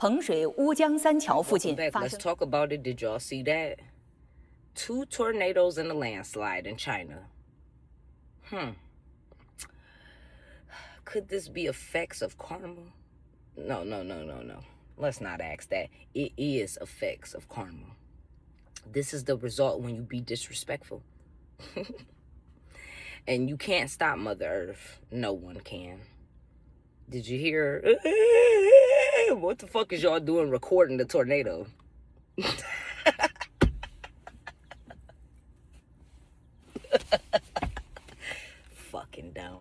彭水乌江三桥附近 Welcome back. 发 Let's 生。 talk about it. Did y'all see that? 2 tornadoes and a landslide in China. Could this be effects of karma? No. Let's not ask that. It is effects of karma. This is the result when you be disrespectful. And you can't stop Mother Earth. No one can. Did you hear? What the fuck is y'all doing recording the tornado?